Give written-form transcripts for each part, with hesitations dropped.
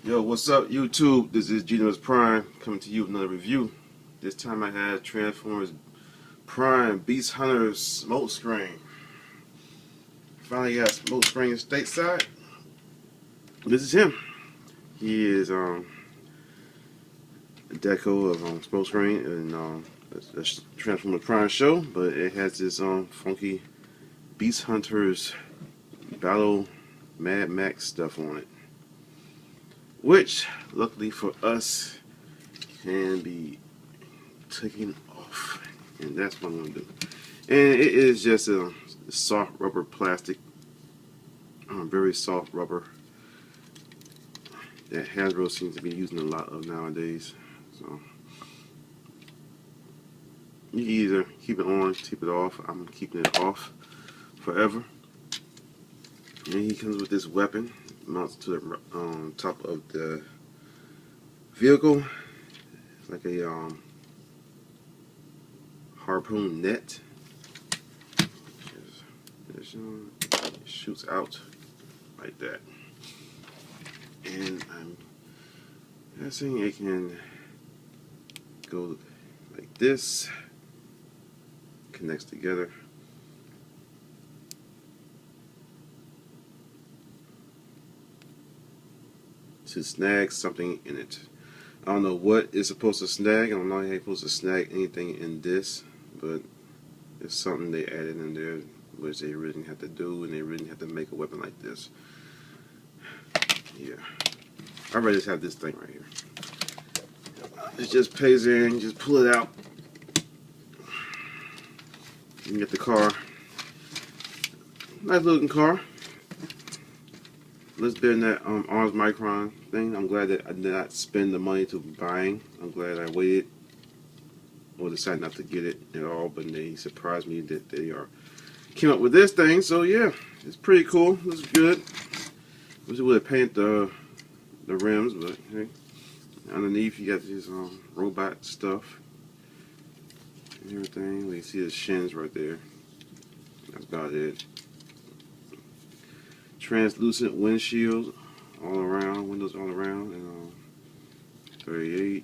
Yo, what's up, YouTube? This is Gino's Prime coming to you with another review. This time I had Transformers Prime Beast Hunters Smokescreen. Finally got Smokescreen stateside. This is him. He is a deco of Smokescreen and a Transformers Prime show, but it has this funky Beast Hunters Battle Mad Max stuff on it, which luckily for us can be taken off, and that's what I'm going to do. And it is just a soft rubber plastic, very soft rubber that Hasbro seems to be using a lot of nowadays. So you can either keep it on, keep it off. I'm keeping it off forever. And he comes with this weapon, mounts to the top of the vehicle. It's like a harpoon net. It shoots out like that, and I'm guessing it can go like this, connects together. To snag something in it. I don't know what it's supposed to snag. I don't know how you're supposed to snag anything in this, but it's something they added in there, which they really didn't have to do, and they really didn't have to make a weapon like this. Yeah. I'd rather just have this thing right here. It just pays in, just pull it out. You can get the car. Nice looking car. Let's been that Arms Micron thing. I'm glad that I did not spend the money to buying. I'm glad I waited or decided not to get it at all, but they surprised me that they came up with this thing. So yeah, it's pretty cool. Looks good. Wish it would have painted the rims, but hey, underneath you got this robot stuff and everything. We see the shins right there. That's about it. Translucent windshields all around, windows all around, and 38.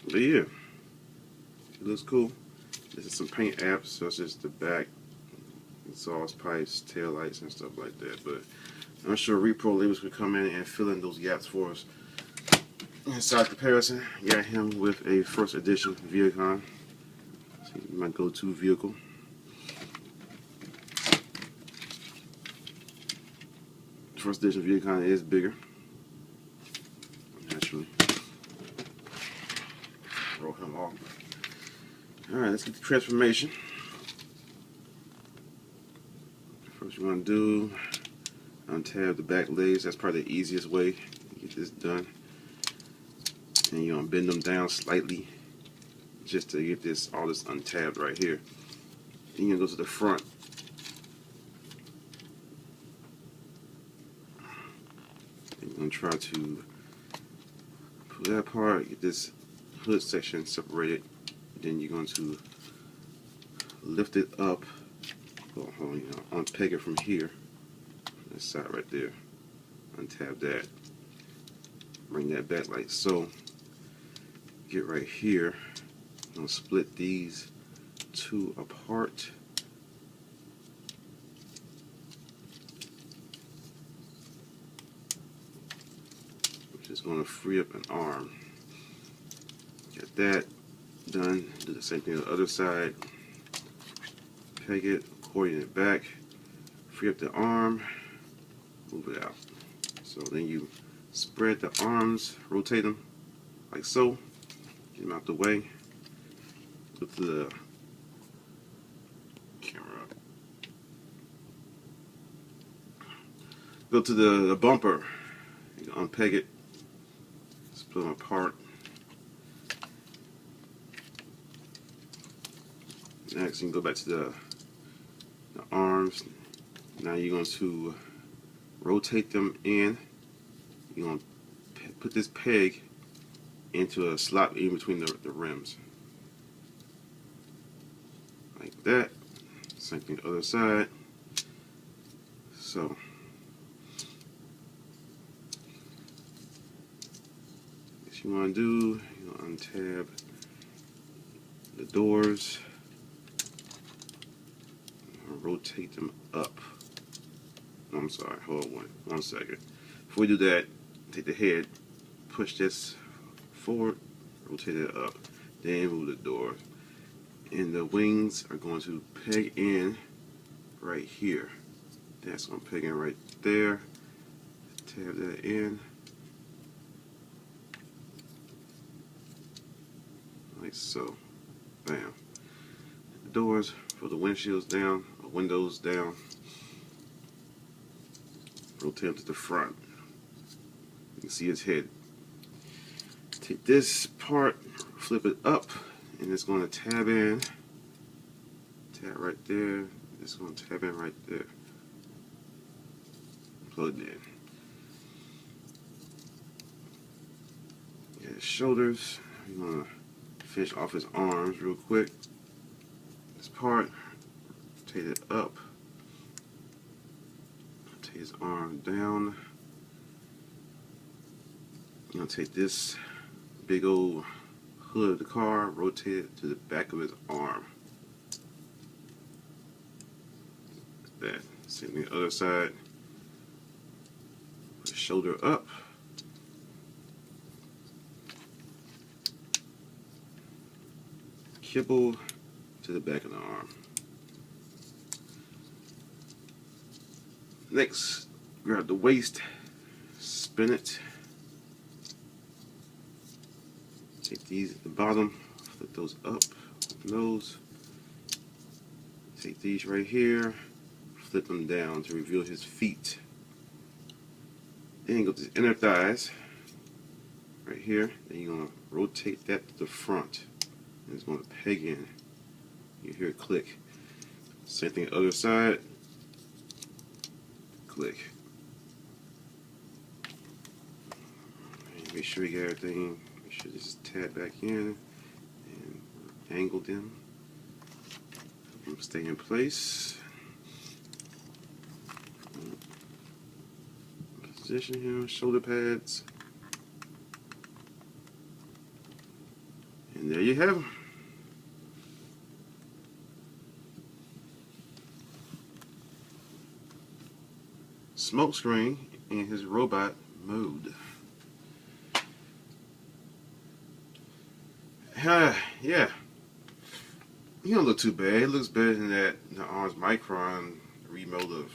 But yeah, it looks cool. This is some paint apps, such as the back, exhaust pipes, tail lights, and stuff like that. But I'm sure repro labels could come in and fill in those gaps for us. Inside comparison, got him with a first edition Viacon. My go-to vehicle. First edition Viacon is bigger, naturally. Roll him off. Alright, let's get the transformation. First you want to do, untab the back legs. That's probably the easiest way to get this done. And you're going to bend them down slightly just to get all this untabbed right here. Then you're going to go to the front. I'm going to try to pull that apart, get this hood section separated. Then you're going to lift it up, unpeg it from here, this side right there, untab that, bring that back like so, get right here, I'm going to split these two apart. Just going to free up an arm. Get that done. Do the same thing on the other side. Peg it, accordion it back, free up the arm, move it out. So then you spread the arms, rotate them like so, get them out the way. Go to the camera. Go to the bumper. You unpeg it. Split them apart. Next, you can go back to the arms. Now you're going to rotate them in. You're going to put this peg into a slot in between the rims. Like that. Same thing the other side. So you want to do, you untab the doors, rotate them up. I'm sorry, hold on one second. Before we do that, take the head, push this forward, rotate it up, then move the door. And the wings are going to peg in right here. That's going to peg in right there. Tab that in. Like so. Bam. The doors for the windshields down, windows down. Rotate them to the front. You can see his head. Take this part, flip it up, and it's going to tab in. Tab right there. It's going to tab in right there. Plugged in. Yeah, his shoulders. I'm going to finish off his arms real quick. This part, rotate it up. Rotate his arm down. I'm going to take this big old hood of the car, rotate it to the back of his arm. Like that. Same thing the other side. Put the shoulder up. Kibble to the back of the arm. Next, grab the waist, spin it. Take these at the bottom, flip those up, open those. Take these right here, flip them down to reveal his feet. Then go to the inner thighs, right here. Then you're going to rotate that to the front. And it's going to peg in. You hear it click. Same thing other side. Click. And make sure you get everything. Make sure this is tabbed back in and angle them. Help them stay in place. Position here, shoulder pads. And there you have them. Smokescreen in his robot mode. Yeah. He don't look too bad. It looks better than that the Arms Micron remote of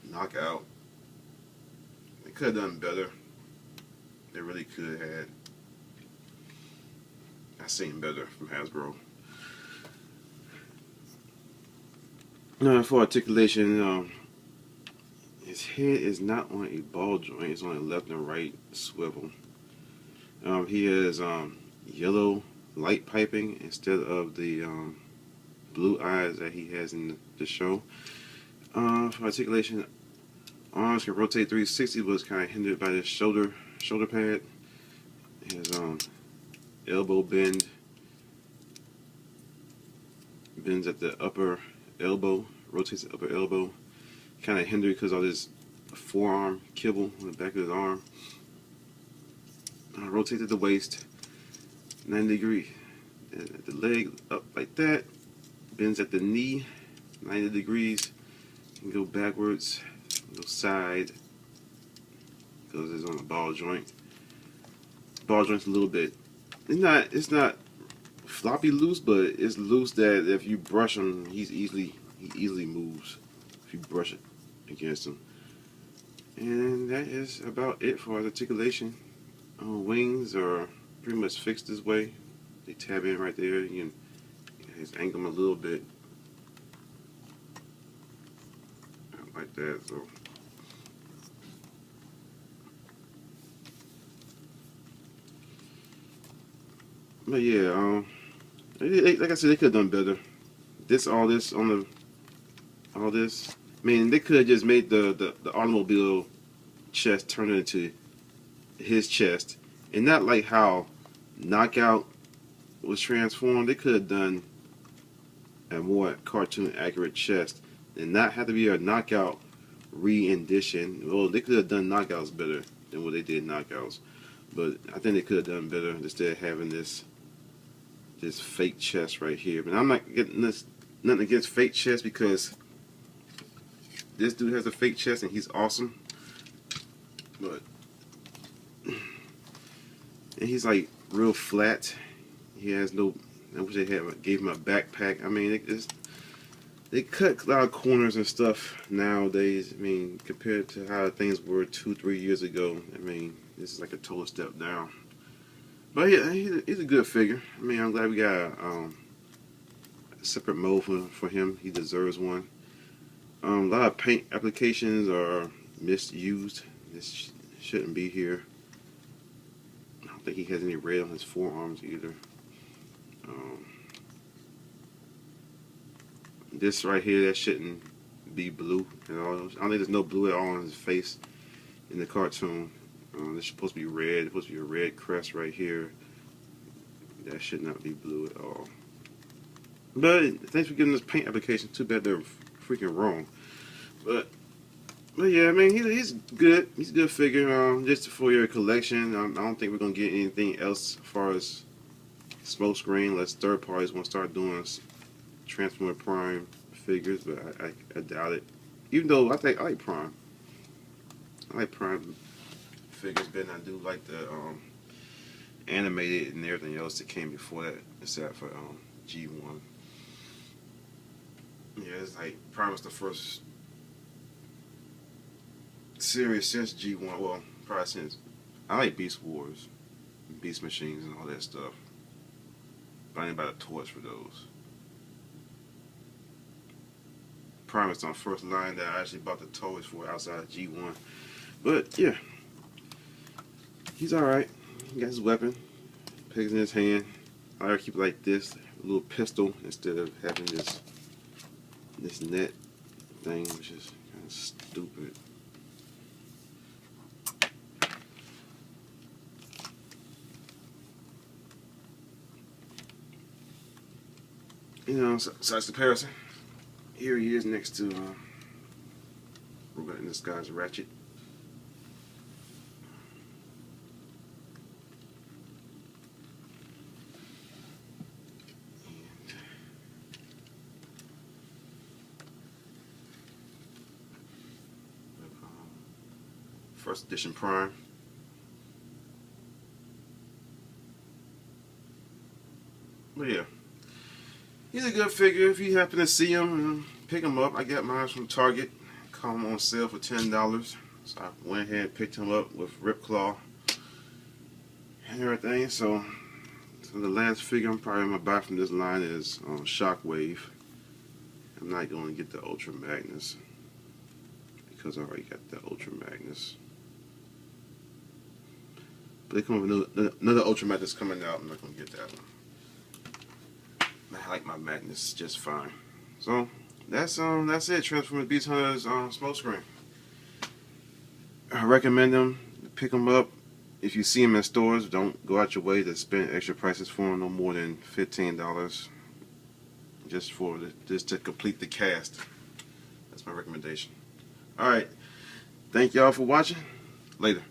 Knockout. They could have done better. They really could have had. I seen better from Hasbro. Now for articulation, his head is not on a ball joint. It's on a left and right swivel. He has yellow light piping instead of the blue eyes that he has in the show. For articulation, arms can rotate 360, but it's kind of hindered by this shoulder pad. His elbow bends at the upper elbow, rotates the upper elbow. Kind of hindered because of this forearm kibble on the back of his arm. Rotated the waist 90 degrees. The leg up like that. Bends at the knee 90 degrees. You can go backwards, go side, because it's on the ball joint. Ball joint's a little bit. It's not floppy loose, but it's loose that if you brush him, he easily moves if you brush it against him. And that is about it for articulation. Wings are pretty much fixed this way. They tab in right there. You can just angle them a little bit like that. So. But yeah, like I said, they could have done better. All this. I mean, they could have just made the automobile chest turn into his chest, and not like how Knockout was transformed. They could have done a more cartoon accurate chest, and not have to be a Knockout re-edition. Well, they could have done Knockouts better than what they did Knockouts. but I think they could have done better instead of having this fake chest right here. But I'm not getting this nothing against fake chest, because this dude has a fake chest and he's awesome. But and he's like real flat. He has no. I wish they gave him a backpack. I mean, they cut a lot of corners and stuff nowadays. I mean, compared to how things were 2-3 years ago. I mean, this is like a total step down. But yeah, he's a good figure. I mean, I'm glad we got a separate mode for him. He deserves one. A lot of paint applications are misused. This shouldn't be here. I don't think he has any red on his forearms either. This right here, that shouldn't be blue at all. I don't think there's no blue at all on his face in the cartoon. This is supposed to be red. It's supposed to be a red crest right here. That should not be blue at all. But thanks for giving this paint application. Too bad they're freaking wrong. But yeah, I mean, he's good. He's a good figure. Just for your collection. I don't think we're gonna get anything else as far as Smokescreen unless third parties want to start doing Transformer Prime figures, but I doubt it. Even though I like Prime. I like Prime figures better than I do like the animated and everything else that came before that, except for G1. Yeah, it's like Prime was the first series since G1. Well, probably since I like Beast Wars, Beast Machines, and all that stuff. But I didn't buy the toys for those. Prime is on the first line that I actually bought the toys for outside of G1. But yeah, he's alright. He got his weapon, pegs in his hand. I like to keep it like this, a little pistol, instead of having this net thing, which is kind of stupid. You know, such comparison. Here he is next to Robot in Disguise Ratchet. First edition Prime. But yeah, he's a good figure. If you happen to see him, pick him up. I got mine from Target. Caught him on sale for $10. So I went ahead and picked him up with Rip Claw and everything. So the last figure I'm probably going to buy from this line is Shockwave. I'm not going to get the Ultra Magnus because I already got the Ultra Magnus. But they come with another Ultra Magnus coming out. I'm not going to get that one. I like my Magnus just fine. So that's it. Transformers Beast Hunters Smokescreen. I recommend them. Pick them up. If you see them in stores, don't go out your way to spend extra prices for them. No more than $15, just to complete the cast. That's my recommendation. All right. Thank y'all for watching. Later.